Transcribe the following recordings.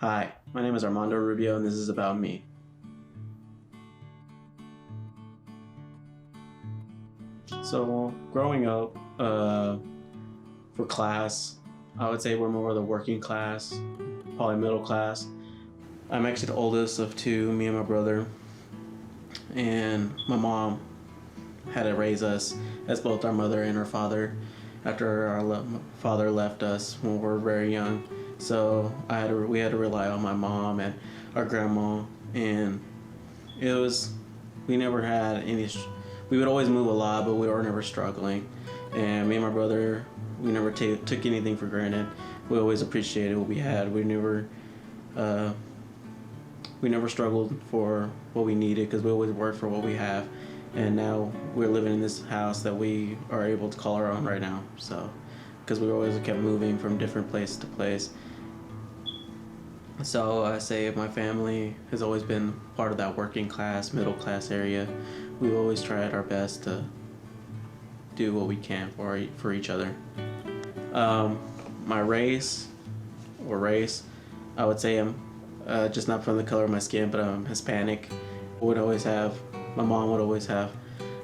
Hi, my name is Armando Rubio and this is about me. So, growing up, for class, I would say we're more of the working class, probably middle class. I'm actually the oldest of two, me and my brother, and my mom had to raise us as both our mother and our father after our father left us when we were very young. So we had to rely on my mom and our grandma, and it was we never had any. We would always move a lot, but we were never struggling. And me and my brother, we never took anything for granted. We always appreciated what we had. We never struggled for what we needed because we always worked for what we have. And now we're living in this house that we are able to call our own right now. So, because we always kept moving from different place to place. So I say my family has always been part of that working class, middle class area. We've always tried our best to do what we can for each other. My race, I would say I'm just not from the color of my skin, but I'm Hispanic. My mom would always have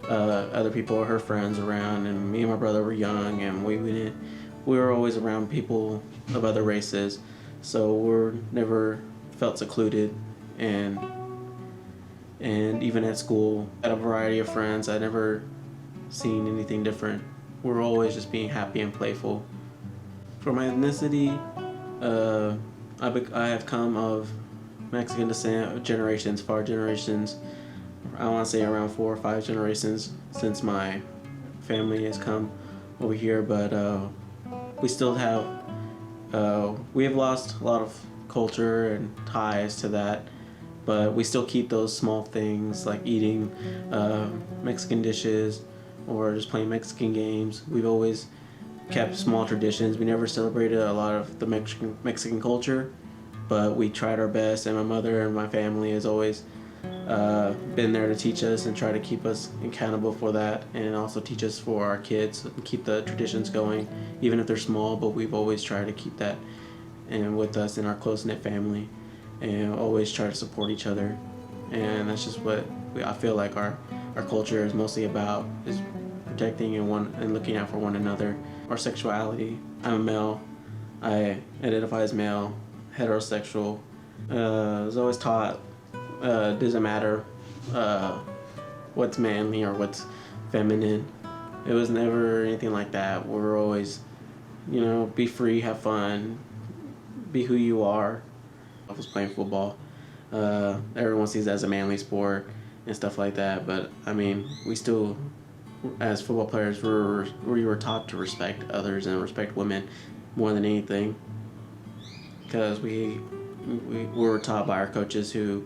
other people, her friends around, and me and my brother were young, and we were always around people of other races, so we're never felt secluded, and even at school, I had a variety of friends. I never seen anything different. We're always just being happy and playful. For my ethnicity, I have come of Mexican descent, far generations. I want to say around 4 or 5 generations since my family has come over here, but we have lost a lot of culture and ties to that, but we still keep those small things like eating Mexican dishes or just playing Mexican games. We've always kept small traditions. We never celebrated a lot of the Mexican culture, but we tried our best, and my mother and my family has always been there to teach us and try to keep us accountable for that, and also teach us for our kids and keep the traditions going, even if they're small. But we've always tried to keep that and with us in our close-knit family, and always try to support each other. And that's just what I feel like our culture is mostly about, is protecting and looking out for one another. Our sexuality, I'm a male. I identify as male, heterosexual. I was always taught it doesn't matter what's manly or what's feminine. It was never anything like that. We were always, be free, have fun, be who you are. I was playing football. Everyone sees it as a manly sport and stuff like that, but I mean, we still, as football players, we were taught to respect others and respect women more than anything, because we were taught by our coaches who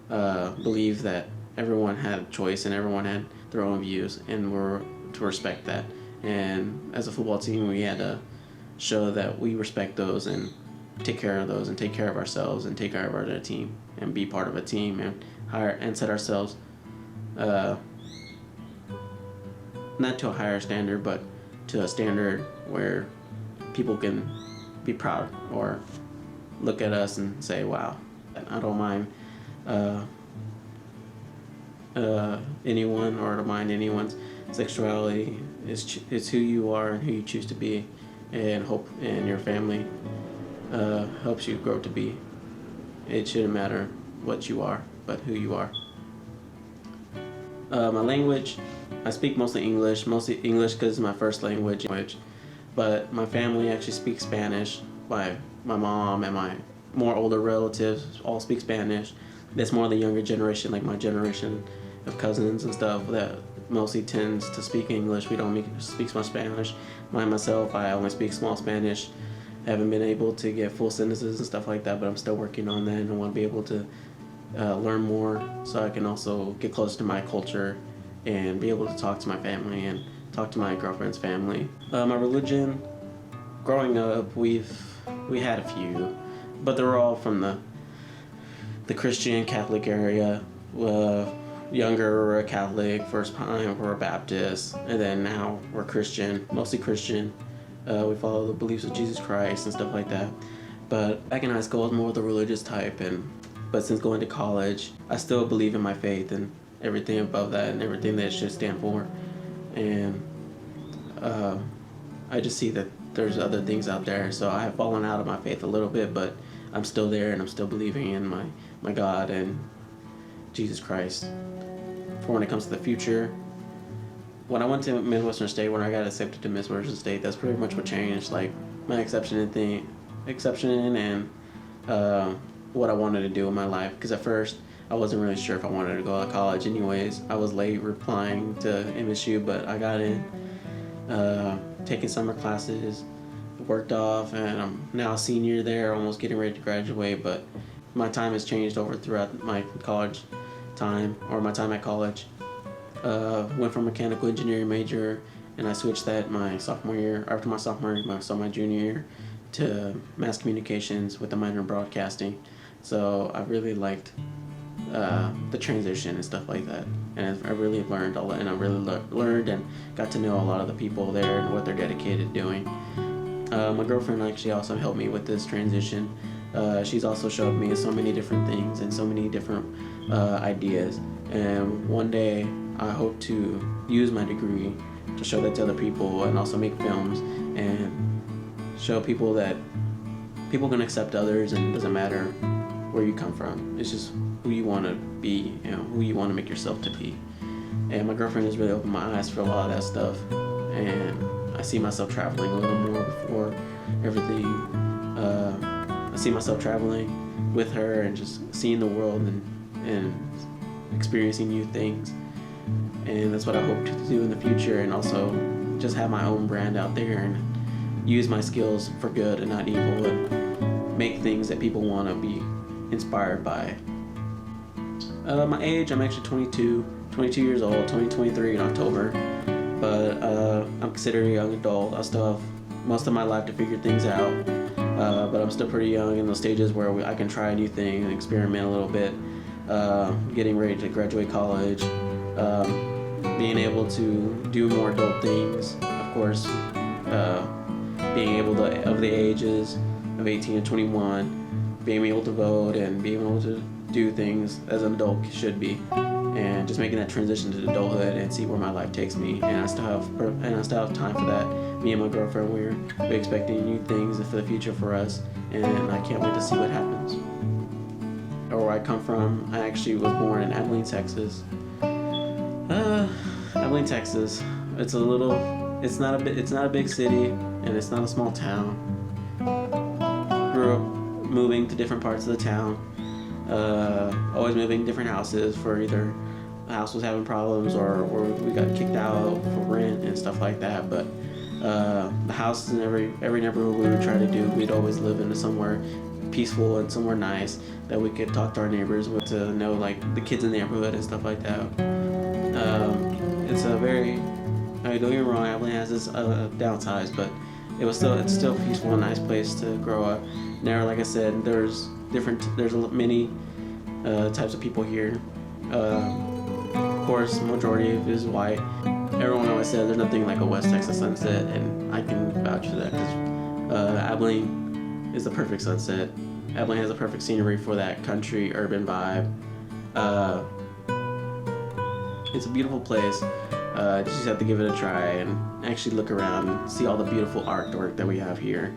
believed that everyone had a choice and everyone had their own views, and we're to respect that. And as a football team, we had to show that we respect those and take care of those and take care of ourselves and take care of our team and be part of a team and set ourselves not to a higher standard, but to a standard where people can be proud or look at us and say, wow, I don't mind anyone, or to mind anyone's sexuality. It's who you are and who you choose to be, and your family helps you grow to be. It shouldn't matter what you are, but who you are. My language, I speak mostly English because it's my first language, but my family actually speaks Spanish. My mom and my more older relatives all speak Spanish. It's more the younger generation, like my generation of cousins and stuff, that mostly tends to speak English. We don't speak much Spanish. Myself, I only speak small Spanish. I haven't been able to get full sentences and stuff like that, but I'm still working on that, and I want to be able to learn more so I can also get close to my culture and be able to talk to my family and talk to my girlfriend's family. My religion, growing up, we had a few, but they were all from the Christian Catholic area. Younger, we're a Catholic. First time, we're a Baptist, and then now we're Christian, mostly Christian. We follow the beliefs of Jesus Christ and stuff like that. But back in high school, I was more the religious type, but since going to college, I still believe in my faith and everything above that and everything that it should stand for. And I just see that there's other things out there. So I have fallen out of my faith a little bit, but I'm still there and I'm still believing in my God and Jesus Christ. For when it comes to the future, when I went to Midwestern State, when I got accepted to Midwestern State, that's pretty much what changed. Like my exception and what I wanted to do in my life. Because at first, I wasn't really sure if I wanted to go to college anyways. I was late replying to MSU, but I got in, taking summer classes, worked off, and I'm now a senior there, almost getting ready to graduate. But my time has changed over throughout my college time, or my time at college. Went from mechanical engineering major, and I switched that my sophomore year, after my sophomore year, my junior year, to mass communications with a minor in broadcasting. So I really liked the transition and stuff like that, and I really learned a lot, and I really learned and got to know a lot of the people there and what they're dedicated to doing. My girlfriend actually also helped me with this transition. She's also showed me so many different things and so many different ideas, and one day I hope to use my degree to show that to other people and also make films and show people that people can accept others, and it doesn't matter where you come from. It's just who you want to be, who you want to make yourself to be. And my girlfriend has really opened my eyes for a lot of that stuff, and I see myself traveling a little more before everything. I see myself traveling with her and just seeing the world and experiencing new things. And that's what I hope to do in the future, and also just have my own brand out there and use my skills for good and not evil, and make things that people want to be inspired by. My age, I'm actually 22 years old, 23 in October, but I'm considered a young adult. I still have most of my life to figure things out, but I'm still pretty young in those stages where I can try new things and experiment a little bit, getting ready to graduate college, being able to do more adult things, of course, being able to, of the ages of 18 and 21, being able to vote and being able to do things as an adult should be, and just making that transition to adulthood and see where my life takes me. And I still have time for that. Me and my girlfriend, we're expecting new things for the future for us, and I can't wait to see what happens. Or where I come from, I actually was born in Abilene, Texas. Abilene, Texas. It's not a big city, and it's not a small town. Grew up moving to different parts of the town. Always moving different houses for either the house was having problems or we got kicked out for rent and stuff like that. But the houses in every neighborhood we would try to do, we'd always live into somewhere peaceful and somewhere nice that we could talk to our neighbors with, to know like the kids in the neighborhood and stuff like that. It's a very, don't get me wrong, Abilene has its downsides, but it's still a peaceful and nice place to grow up. Now, like I said, there's many types of people here. Of course, majority of it is white. Everyone always says there's nothing like a West Texas sunset, and I can vouch for that, because Abilene is the perfect sunset. Abilene has a perfect scenery for that country urban vibe. It's a beautiful place. You just have to give it a try and actually look around and see all the beautiful artwork that we have here.